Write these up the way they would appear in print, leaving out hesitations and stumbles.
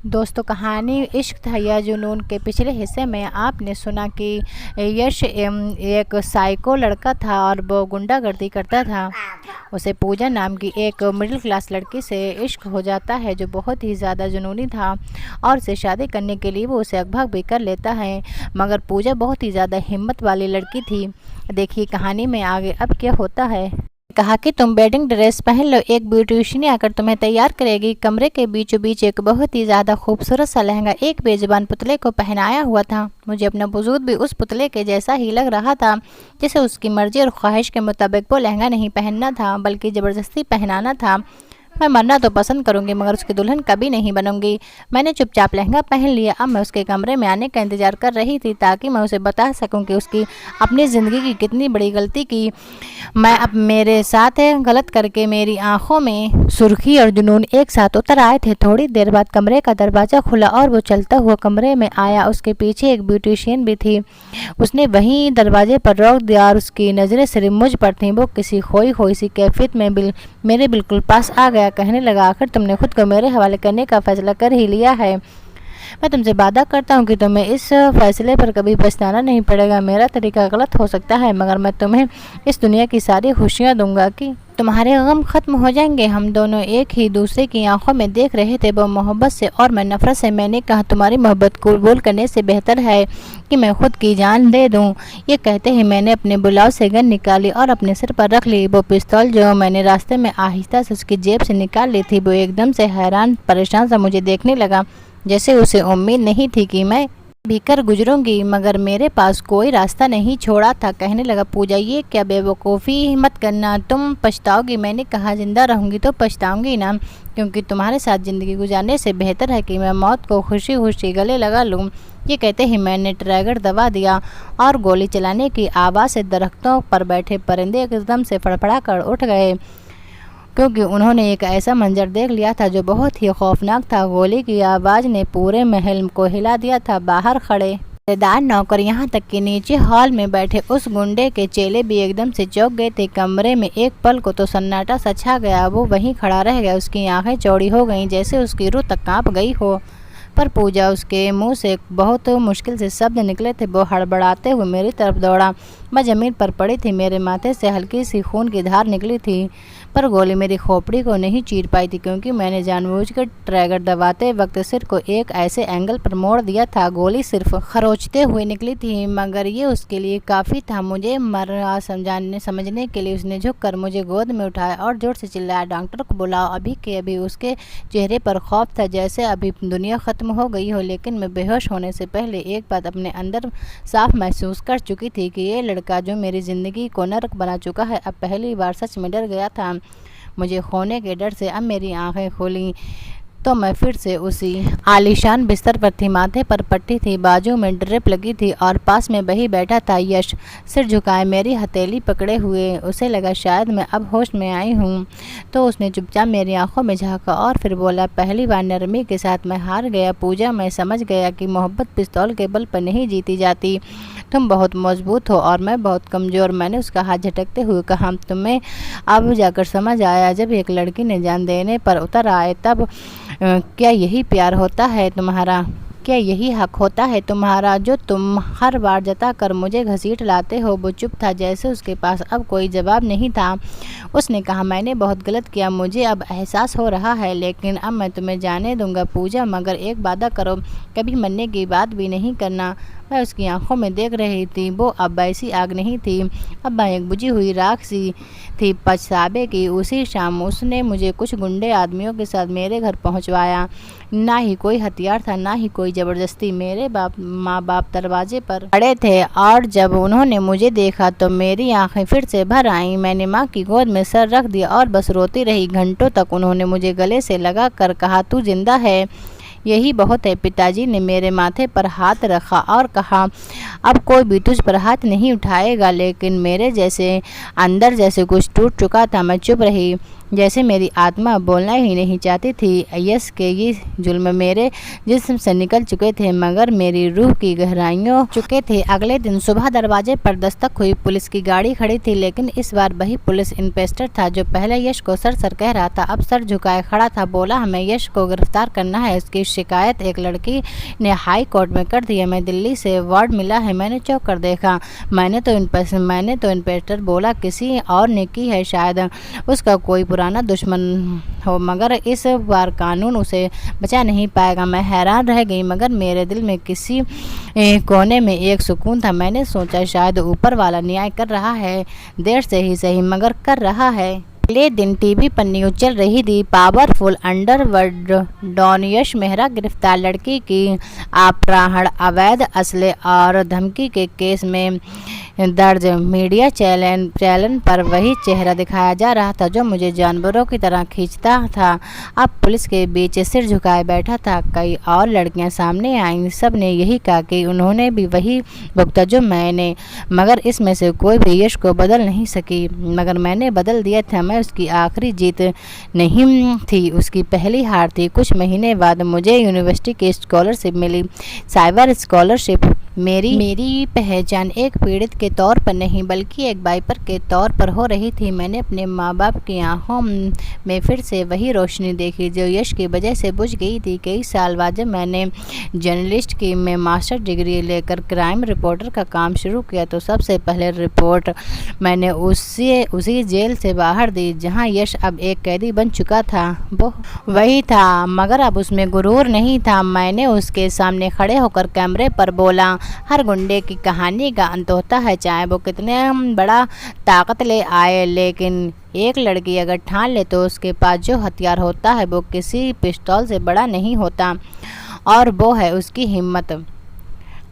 दोस्तों, कहानी इश्क था या जुनून के पिछले हिस्से में आपने सुना कि यश एक साइको लड़का था और वो गुंडागर्दी करता था। उसे पूजा नाम की एक मिडिल क्लास लड़की से इश्क हो जाता है जो बहुत ही ज़्यादा जुनूनी था और उसे शादी करने के लिए वो उसे अगवा भी कर लेता है। मगर पूजा बहुत ही ज़्यादा हिम्मत वाली लड़की थी। देखिए कहानी में आगे अब क्या होता है। कहा कि तुम वेडिंग ड्रेस पहन लो, एक ब्यूटिशियन आकर तुम्हें तैयार करेगी। कमरे के बीचों बीच एक बहुत ही ज़्यादा खूबसूरत सा लहंगा एक बेजुबान पुतले को पहनाया हुआ था। मुझे अपना वजूद भी उस पुतले के जैसा ही लग रहा था, जिसे उसकी मर्जी और ख्वाहिश के मुताबिक वो लहंगा नहीं पहनना था बल्कि ज़बरदस्ती पहनाना था। मैं मरना तो पसंद करूंगी मगर उसकी दुल्हन कभी नहीं बनूंगी। मैंने चुपचाप लहंगा पहन लिया। अब मैं उसके कमरे में आने का इंतजार कर रही थी ताकि मैं उसे बता सकूं कि उसकी अपनी ज़िंदगी की कितनी बड़ी गलती की मैं अब मेरे साथ गलत करके मेरी आंखों में सुर्खी और जुनून एक साथ उतर आए थे। थोड़ी देर बाद कमरे का दरवाज़ा खुला और वो चलता हुआ कमरे में आया। उसके पीछे एक ब्यूटिशियन भी थी। उसने वहीं दरवाजे पर रोक दिया और उसकी नज़रें सिर्फ मुझ पर थीं। वो किसी खोई खोई सी कैफियत में मेरे बिल्कुल पास आ गया। कहने लगा, आखिर तुमने खुद को मेरे हवाले करने का फैसला कर ही लिया है। मैं तुमसे वादा करता हूँ कि तुम्हें इस फैसले पर कभी पछताना नहीं पड़ेगा। मेरा तरीका गलत हो सकता है मगर मैं तुम्हें इस दुनिया की सारी खुशियाँ दूंगा कि तुम्हारे गम खत्म हो जाएंगे। हम दोनों एक ही दूसरे की आंखों में देख रहे थे, वो मोहब्बत से और मैं नफरत से। मैंने कहा, तुम्हारी मोहब्बत को कबूल करने से बेहतर है कि मैं खुद की जान दे दूं। ये कहते ही मैंने अपने बुलाव से गन निकाली और अपने सिर पर रख ली। वो पिस्तौल जो मैंने रास्ते में आहिस्ता से उसकी जेब से निकाल ली थी, वो एकदम से हैरान परेशान सा मुझे देखने लगा, जैसे उसे उम्मीद नहीं थी कि मैं भीकर गुजरूंगी। मगर मेरे पास कोई रास्ता नहीं छोड़ा था। कहने लगा, पूजा ये क्या बेवकूफ़ी मत करना, तुम पछताओगी। मैंने कहा, जिंदा रहूंगी तो पछताऊंगी ना, क्योंकि तुम्हारे साथ ज़िंदगी गुजारने से बेहतर है कि मैं मौत को खुशी खुशी गले लगा लूँ। ये कहते ही मैंने ट्रैगर दबा दिया और गोली चलाने की आवाज़ से दरख्तों पर बैठे परिंदे एकदम से फड़फड़ा कर उठ गए, क्योंकि उन्होंने एक ऐसा मंजर देख लिया था जो बहुत ही खौफनाक था। गोली की आवाज़ ने पूरे महल को हिला दिया था। बाहर खड़े पहरेदार, नौकर, यहाँ तक कि नीचे हॉल में बैठे उस गुंडे के चेले भी एकदम से चौंक गए थे। कमरे में एक पल को तो सन्नाटा सा छा गया। वो वहीं खड़ा रह गया। उसकी आंखें चौड़ी हो गईं, जैसे उसकी रूह तक कांप गई हो। पर पूजा, उसके मुंह से बहुत मुश्किल से शब्द निकले थे। वो हड़बड़ाते हुए मेरी तरफ दौड़ा। मैं ज़मीन पर पड़ी थी। मेरे माथे से हल्की सी खून की धार निकली थी, पर गोली मेरी खोपड़ी को नहीं चीर पाई थी, क्योंकि मैंने जानबूझकर ट्रैगर दबाते वक्त सिर को एक ऐसे एंगल पर मोड़ दिया था। गोली सिर्फ खरोचते हुए निकली थी, मगर ये उसके लिए काफ़ी था। मुझे मरा समझने के लिए उसने झुककर मुझे गोद में उठाया और जोर से चिल्लाया, डॉक्टर को बुलाओ। अभी के अभी उसके चेहरे पर खौफ था, जैसे अभी दुनिया ख़त्म हो गई हो। लेकिन मैं बेहोश होने से पहले एक बात अपने अंदर साफ महसूस कर चुकी थी कि ये लड़का जो मेरी ज़िंदगी को नरक बना चुका है, अब पहली बार सच में डर गया था। मुझे खोने के डर से अब मेरी आंखें खुली तो मैं फिर से उसी आलीशान बिस्तर पर थी। माथे पर पट्टी थी, बाजू में ड्रिप लगी थी और पास में वही बैठा था यश, सिर झुकाए मेरी हथेली पकड़े हुए। उसे लगा शायद मैं अब होश में आई हूँ, तो उसने चुपचाप मेरी आंखों में झांका और फिर बोला, पहली बार नरमी के साथ मैं हार गया पूजा। मैं समझ गया कि मोहब्बत पिस्तौल के बल पर नहीं जीती जाती। तुम बहुत मजबूत हो और मैं बहुत कमज़ोर। मैंने उसका हाथ झटकते हुए कहा, तुम्हें अब जाकर समझ आया, जब एक लड़की ने जान देने पर उतर आए तब क्या यही प्यार होता है तुम्हारा? क्या यही हक होता है तुम्हारा जो तुम हर बार जता कर मुझे घसीट लाते हो? वो चुप था, जैसे उसके पास अब कोई जवाब नहीं था। उसने कहा, मैंने बहुत गलत किया, मुझे अब एहसास हो रहा है, लेकिन अब मैं तुम्हें जाने दूंगा पूजा, मगर एक वादा करो, कभी मरने की बात भी नहीं करना। मैं उसकी आंखों में देख रही थी। वो अब वैसी आग नहीं थी, अब मैं एक बुझी हुई राख सी थी। पछतावे की उसी शाम उसने मुझे कुछ गुंडे आदमियों के साथ मेरे घर पहुंचवाया। ना ही कोई हथियार था, ना ही कोई ज़बरदस्ती। मेरे माँ बाप दरवाजे पर खड़े थे और जब उन्होंने मुझे देखा तो मेरी आंखें फिर से भर आईं। मैंने माँ की गोद में सर रख दिया और बस रोती रही। घंटों तक उन्होंने मुझे गले से लगा कर कहा, तू जिंदा है, यही बहुत है। पिताजी ने मेरे माथे पर हाथ रखा और कहा, अब कोई भी तुझ पर हाथ नहीं उठाएगा। लेकिन मेरे जैसे अंदर जैसे कुछ टूट चुका था। मैं चुप रही। जैसे मेरी आत्मा बोलना ही नहीं चाहती थी। यश के ये जुल्म मेरे जिस्म से निकल चुके थे मगर मेरी रूह की गहराइयों चुके थे। अगले दिन सुबह दरवाजे पर दस्तक हुई। पुलिस की गाड़ी खड़ी थी, लेकिन इस बार वही पुलिस इंस्पेक्टर था जो पहले यश को सर कह रहा था, अब सर झुकाए खड़ा था। बोला, हमें यश को गिरफ्तार करना है। उसकी शिकायत एक लड़की ने हाई कोर्ट में कर दी है। मैं दिल्ली से वार्ड मिला है। मैंने चौंक कर देखा। मैंने तो इंस्पेक्टर बोला किसी और ने की है, शायद उसका कोई पुराना दुश्मन हो, मगर इस बार कानून उसे बचा नहीं पाएगा। मैं हैरान रह गई, मगर मेरे दिल में किसी कोने में एक सुकून था। मैंने सोचा शायद ऊपर वाला न्याय कर रहा है, देर से ही सही मगर कर रहा है। अगले दिन टीवी पर न्यूज चल रही थी, पावरफुल अंडरवर्ल्ड डॉन यश मेहरा गिरफ्तार। लड़की की अपहरण, अवैध असले और धमकी के केस में दर्ज। मीडिया चैनल पर वही चेहरा दिखाया जा रहा था जो मुझे जानवरों की तरह खींचता था। अब पुलिस के बीच सिर झुकाए बैठा था। कई और लड़कियां सामने आईं, सब ने यही कहा कि उन्होंने भी वही भुगता जो मैंने, मगर इसमें से कोई भी यश को बदल नहीं सकी। मगर मैंने बदल दिया था। मैं उसकी आखिरी जीत नहीं थी, उसकी पहली हार थी। कुछ महीने बाद मुझे यूनिवर्सिटी की स्कॉलरशिप मिली, साइबर स्कॉलरशिप। मेरी पहचान एक पीड़ित के तौर पर नहीं बल्कि एक बाइपर के तौर पर हो रही थी। मैंने अपने माँ बाप की आंखों में फिर से वही रोशनी देखी जो यश की वजह से बुझ गई थी। कई साल बाद जब मैंने जर्नलिस्ट की में मास्टर डिग्री लेकर क्राइम रिपोर्टर का काम शुरू किया तो सबसे पहले रिपोर्ट मैंने उसी जेल से बाहर दी जहाँ यश अब एक कैदी बन चुका था। वो वही था, मगर अब उसमें गुरूर नहीं था। मैंने उसके सामने खड़े होकर कैमरे पर बोला, हर गुंडे की कहानी का अंत होता है, चाहे वो कितने बड़ा ताकत ले आए, लेकिन एक लड़की अगर ठान ले तो उसके पास जो हथियार होता है वो किसी पिस्तौल से बड़ा नहीं होता, और वो है उसकी हिम्मत।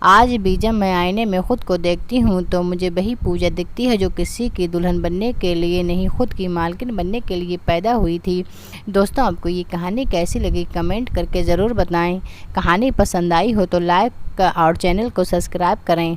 आज भी जब मैं आईने में खुद को देखती हूँ तो मुझे वही पूजा दिखती है जो किसी की दुल्हन बनने के लिए नहीं, खुद की मालकिन बनने के लिए पैदा हुई थी। दोस्तों, आपको ये कहानी कैसी लगी कमेंट करके ज़रूर बताएं। कहानी पसंद आई हो तो लाइक और चैनल को सब्सक्राइब करें।